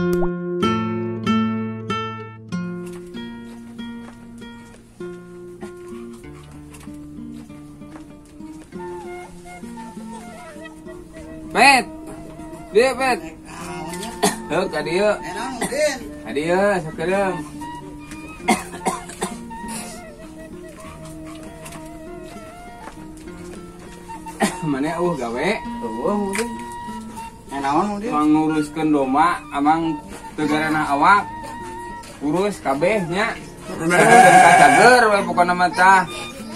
Pet, dia pet. Hek, adieu. Adieu, sakedem. Mana gawe? Mungkin. Naon mungkin? Manguruskeun domba, amang tegarana awak. Urus kabehnya. Cager we pokona mah tah.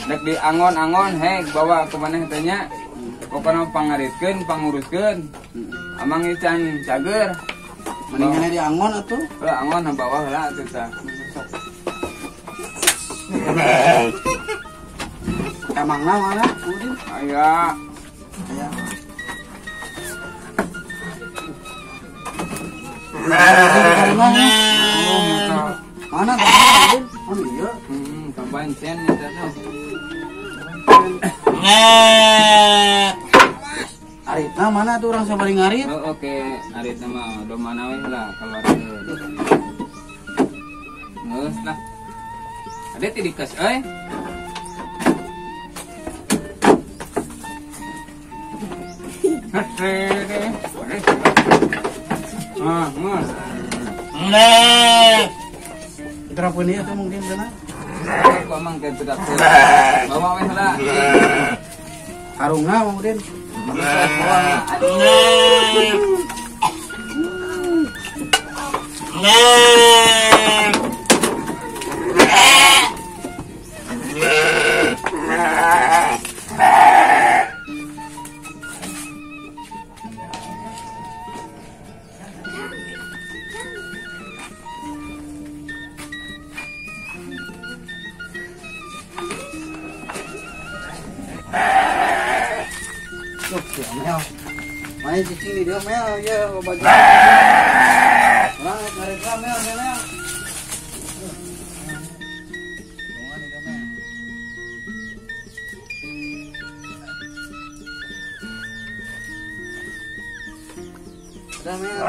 Dek di angon-angon, hek bawa ke maneh teh nya. Pokona pangaritkeun, panguruskeun. Amang ican cager. Mendingan di angon atuh. Angon bawa heula atuh tah. Emangna mana? Udin. Aya. Aya. Mana Udin? Oh iya. Kabancen eta teh. Aritna mana tuh orang sabari ngarit? Oh, oke, aritna mah do mana we lah keluarkeun. Geus lah. Ade ti dikes euy. Terapun dia tuh mungkin sana. Kok mang ke budak. Bawa we heula. Karungna mungkin. Mel, main cicing di dia Mel, ya baju. Orang ngarit lah Mel. Udah Mel.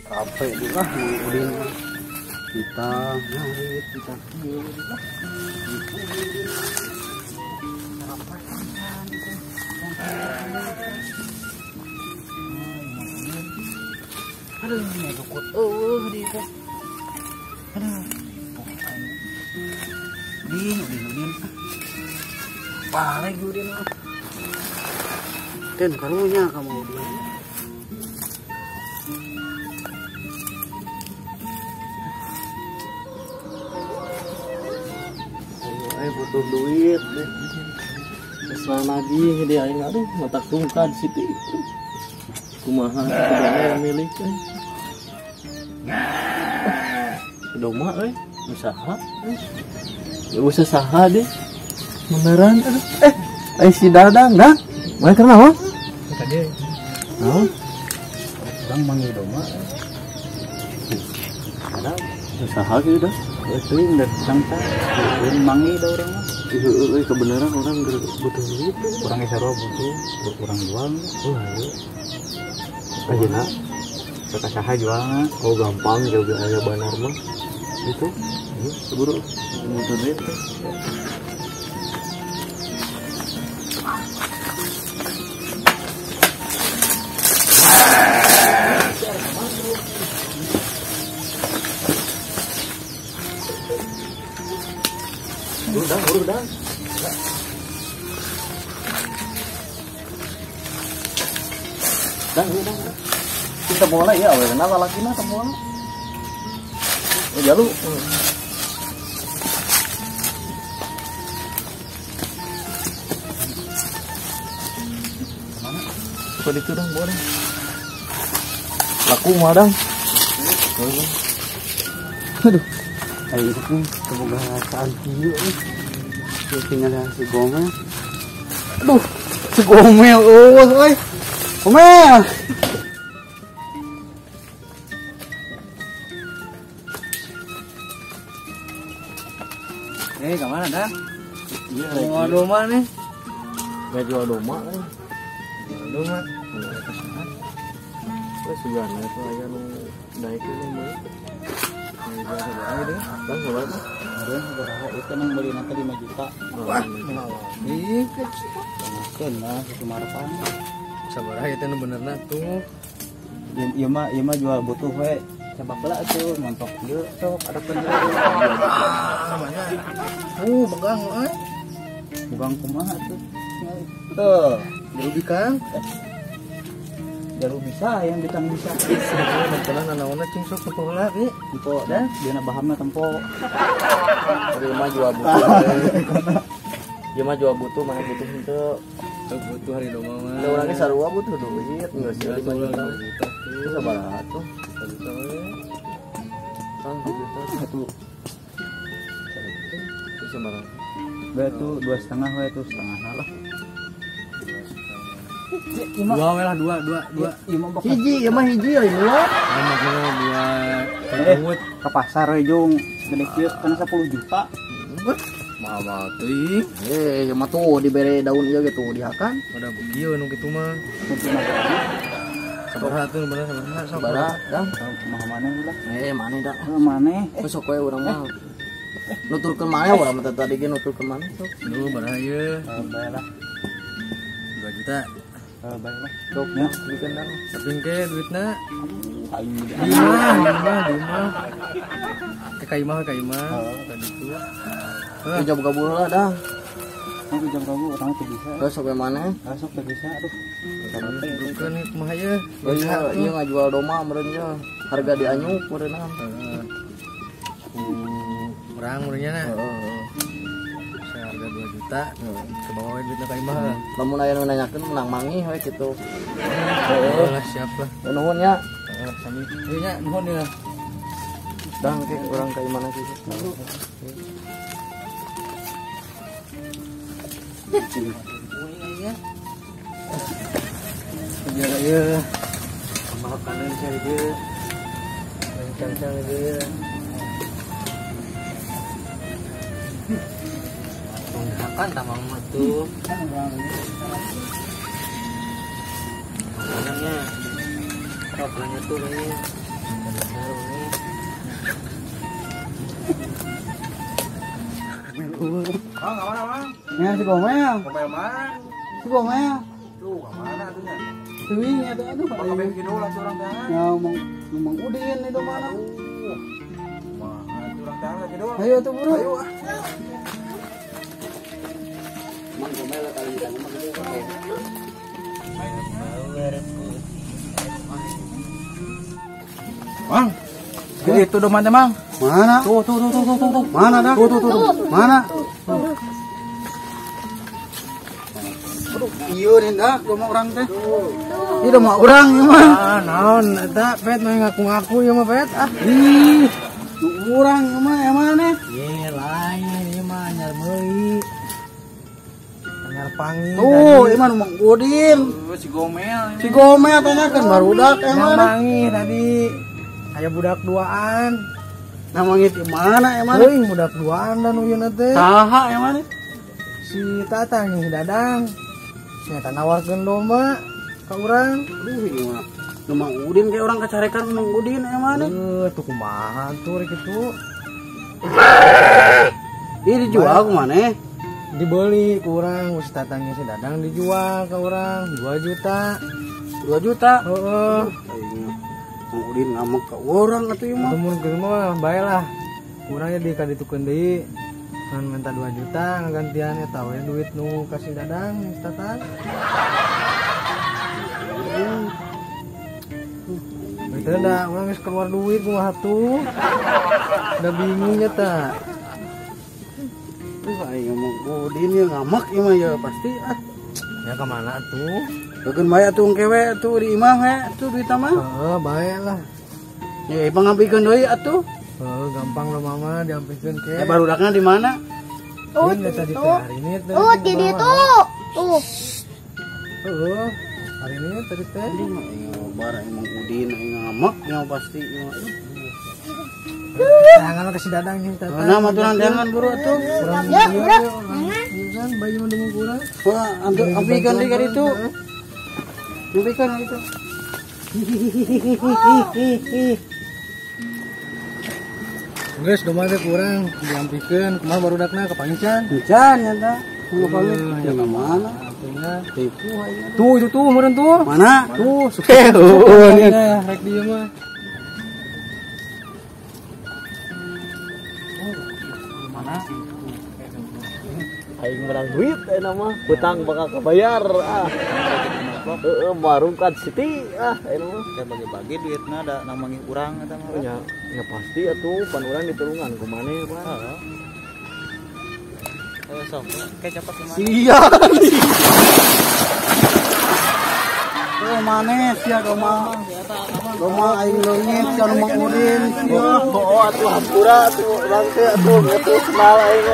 Capek juga Udin. Kita ngarit, kita aduh, nyadukut di teh. Aduh. Udin. Balik Udin. Dan karunya kamu Udin. Ayo butuh duit deh. Kesana lagi jadi aing aduh mata tungkad siti. Kumaha sebenarnya milik domba usaha ya usaha deh beneran si Dadang dah mana kenapa tadi orang manggil domba ada usaha gitu dah itu yang dari sangka manggil dah orang kebenaran orang butuh duit orang isaro butuh orang jual ayeuna saha jualna oh gampang juga aya banar mah itu buru butuh duit udah kita bola ya awalnya kenapa lakinya kita bola jalur mana suka ditudang boleh laku madang aduh ayo itu semoga santai tinggal si Gomel aduh si Gomel oi Gomel kemana dah? Iya, mau domba nih. Gak jual domba nih. Domba. Sugana itu aya nu naik itu mah. Biasa bae deh. Bang berapa? Ada berapa itu nang beli nanti 5 juta. Wah, ih, kena Sumarpan. Sabaraha itu nu benerna tuh. Ieu mah jual butuh we. Coba pula tuh montok dieu sok ada bener. Mana? Begang euy. Begang kumaha tuh? Tuh, jadi Kang. Jaru bisa yang ditang bisa. Betulan nanaonna cing sok tempo heula ge. Tempo dah, dieuna bahamna tempo. Ari mah jual butuh. Ieu mah jual butuh mah butuh henteu. Butuh hari doma mah. Da urang ge sarua butuh duit, geus 5 juta. Itu sabaraha tuh? 1 juta we. Kang 2 juta satu. Itu sabaraha? Batu 2,5 we tuh setengahna lah. Dua we lah, dua. Hiji, ya mah hiji ya ini lah. Dua. Ke pasar we jung, segede kieu kana 10 juta. Mahal teuing. Ya mah tuh dibere daun ieu gitu dihakan. Ada kieu nu kitu mah. Sabaraha tuh bener sabaraha dah. Kumaha maneh ulah. Maneh dah. Maneh. Besok we urang mah. Nuturkeun maneh urang mah tadi ge nuturkeun maneh sok. Duh baraha ieu. Bayalah. 2 juta. Baiklah, sok ya, bikin dah. Tapi ke duitna. Di mah. Ke kaimah. Tadi itu. Jam kabur lah dah. Mau jam kabur orang tuh bisa. Terus sampai mana? Sok teh bisa. Aduh. Bukan nih kumaha ye. Ieu ngajual doma meureun nya. Harga dianyuk meureunna. Urang meureunnya na. Harga 2 juta. Ke bawah duitna ka imah. Lamun aya nu nanyakeun menang mangi we kitu. Lah siap lah. Nuhun nya. Sami. Ieu nya nuhun ya. Dang ke urang ka imah kitu. Jaga ieu. Makanan saya dia. Cancang dia. Kan tamang mah tuh. Orangnya. Orangnya tuh nih. Kemana, Bang? Ya, si Gomel. Gomel mana? Si Gomel. Tuh, kemana tuh ya? Tuing ya tuh, aduh. Pakai bensin dulu lah orang tangan. Ya, Mang Udin itu mana? Mana tuh orang tangan lagi doang. Ayo tuh buru. Ayo. Mang Gomel kali ini Mang Gomel. Bang, itu domanya Mang. Mana? Tuh. Mana dah? Tuh. Mana? Iya nih dah, domah orang teh. Ini domah orang ya mah. Naon, eta pet mah ngaku-ngaku ya mah pet. Ih, orang ya mah emane? Ye lain ieu mah anyar meuli. Anyar pangi. Tuh, ieu mah Mang Udin. Si Gomel. Si Gomel tanyakeun barudak emane? Mangi tadi. Aya budak duaan. Namanya di mana emane? Euy, budak duaan dan uyeuh teh. Saha emane? Si Tatang nih Dadang. Nyata nawarkeun domba ka urang. Aduh ieu mah. Nu Mang Udin kayak orang kacarekan Mang Udin emane? Tuh kumaha tuh rek kitu. Ieu dijual ku maneh? Dibeli ku urang, si Tatangnya si Dadang dijual ka urang 2 juta. 2 juta? Heeh. Mang Udin ngamuk ka urang atuh ieu mah. Mun geus mah bae lah. Urangnya dikaditukeun deui. Kan minta 2 juta ngagantian eta we duit nu kasih Dadang si Tatang. Betul dah, urang geus keluar duit kumaha tuh. Udah bingung eta. Tuh aing ngomong Udin ieu ngamak ieu mah ya pasti ah. Ya ka mana tuh? Bekeun bae atuh kewe atuh di imah we atuh duit mah. Heeh, bae lah. Ya pangampikeun deui atuh. Gampang lah mama diampikeun ke. Ya barudakna di mana? Oh, di situ. Oh, di situ. Tuh. Hari ini tadi teh. Barang Mang Udin ngamak nya pasti. Jangan kasih Dadang nih tata. Mana maturan jangan buru atuh. Ya, udah. Jangan bayi mah demung kurang. Wah, ampikeun di ka ditu. Ampikeun itu. Guys, domanya kurang diampikeun, kumaha barudakna kepangican. Encan nyata. Ngapalih ya mana? Tipu aja. Tuh itu tuh meureun tuh. Mana? Tuh sukses. Ini rek dieu mah. Aing menang duit mah hutang bakal kebayar marungkat siti mah Kayak bagi-bagi duitna ada namangi urang eta mah. ya pasti atuh pan urang ditulungan ku maneh pan Sok, kayak cepet gimana? sia Mana sia doma aing leungit sia nu mangudin. atuh hampura atuh urang teh atuh kenal aing